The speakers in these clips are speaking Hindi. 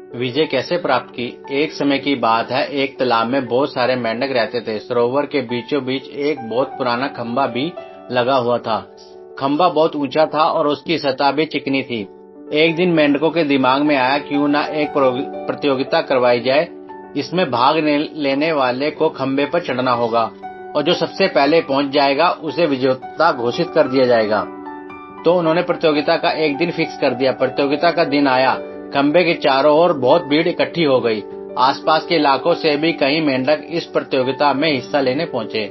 विजय कैसे प्राप्त की। एक समय की बात है, एक तालाब में बहुत सारे मेंढक रहते थे। सरोवर के बीचों बीच एक बहुत पुराना खंभा भी लगा हुआ था। खंभा बहुत ऊंचा था और उसकी सतह भी चिकनी थी। एक दिन मेंढकों के दिमाग में आया, क्यों ना एक प्रतियोगिता करवाई जाए। इसमें भाग लेने वाले को खंभे पर चढ़ना होगा और जो सबसे पहले पहुंच जाएगा उसे विजेता घोषित कर दिया जाएगा। तो उन्होंने प्रतियोगिता का एक दिन फिक्स कर दिया। प्रतियोगिता का दिन आया। खंभे के चारों ओर बहुत भीड़ इकट्ठी हो गई। आसपास के इलाकों से भी कई मेंढक इस प्रतियोगिता में हिस्सा लेने पहुंचे।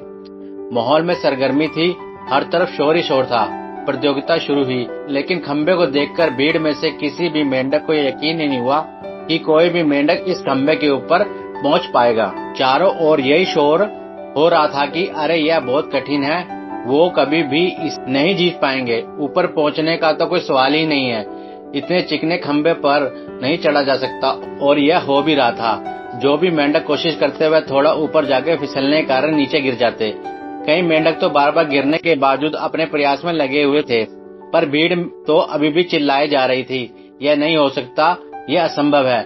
माहौल में सरगर्मी थी, हर तरफ शोर ही शोर था। प्रतियोगिता शुरू हुई, लेकिन खंभे को देखकर भीड़ में से किसी भी मेंढक को यकीन ही नहीं हुआ कि कोई भी मेंढक इस खंभे के ऊपर पहुंच पाएगा। चारों ओर यही शोर हो रहा था कि अरे यह बहुत कठिन है, वो कभी भी इस नहीं जीत पाएंगे। ऊपर पहुंचने का तो कोई सवाल ही नहीं है, इतने चिकने खंभे पर नहीं चढ़ा जा सकता। और यह हो भी रहा था। जो भी मेंढक कोशिश करते हुए थोड़ा ऊपर जाके फिसलने के कारण नीचे गिर जाते। कई मेंढक तो बार बार गिरने के बावजूद अपने प्रयास में लगे हुए थे, पर भीड़ तो अभी भी चिल्लाए जा रही थी, यह नहीं हो सकता, यह असंभव है।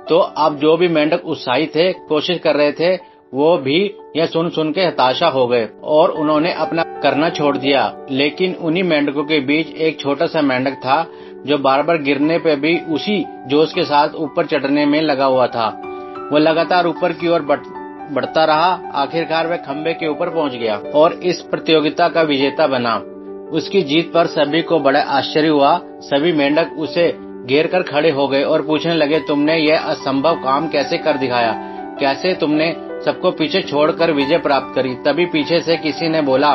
तो अब जो भी मेंढक उत्साही थे, कोशिश कर रहे थे, वो भी यह सुन सुन के हताशा हो गए और उन्होंने अपना करना छोड़ दिया। लेकिन उन्हीं मेंढकों के बीच एक छोटा सा मेंढक था जो बार बार गिरने पे भी उसी जोश के साथ ऊपर चढ़ने में लगा हुआ था। वो लगातार ऊपर की ओर बढ़ता रहा। आखिरकार वह खंभे के ऊपर पहुंच गया और इस प्रतियोगिता का विजेता बना। उसकी जीत पर सभी को बड़ा आश्चर्य हुआ। सभी मेंढक उसे घेर कर खड़े हो गए और पूछने लगे, तुमने यह असंभव काम कैसे कर दिखाया, कैसे तुमने सबको पीछे छोड़कर विजय प्राप्त करी। तभी पीछे से किसी ने बोला,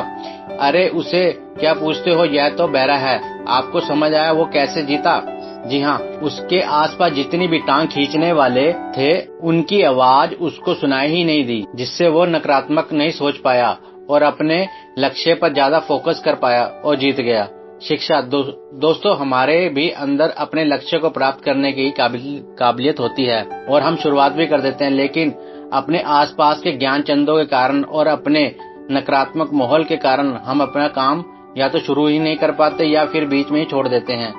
अरे उसे क्या पूछते हो, यह तो बहरा है, आपको समझ आया वो कैसे जीता। जी हाँ, उसके आसपास जितनी भी टांग खींचने वाले थे, उनकी आवाज उसको सुनाई ही नहीं दी, जिससे वो नकारात्मक नहीं सोच पाया और अपने लक्ष्य पर ज्यादा फोकस कर पाया और जीत गया। शिक्षा दोस्तों, हमारे भी अंदर अपने लक्ष्य को प्राप्त करने की काबिलियत होती है और हम शुरुआत भी कर देते हैं, लेकिन अपने आसपास के ज्ञान चंदों के कारण और अपने नकारात्मक माहौल के कारण हम अपना काम या तो शुरू ही नहीं कर पाते या फिर बीच में ही छोड़ देते हैं।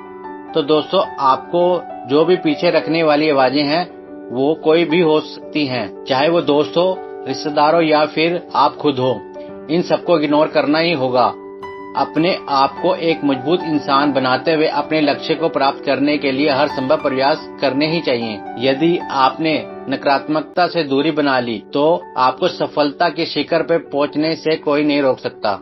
तो दोस्तों, आपको जो भी पीछे रखने वाली आवाजें हैं, वो कोई भी हो सकती हैं, चाहे वो दोस्त हो, रिश्तेदार हो या फिर आप खुद हो। इन सबको इग्नोर करना ही होगा। अपने आप को एक मजबूत इंसान बनाते हुए अपने लक्ष्य को प्राप्त करने के लिए हर संभव प्रयास करने ही चाहिए। यदि आपने नकारात्मकता से दूरी बना ली, तो आपको सफलता के शिखर पर पहुंचने से कोई नहीं रोक सकता।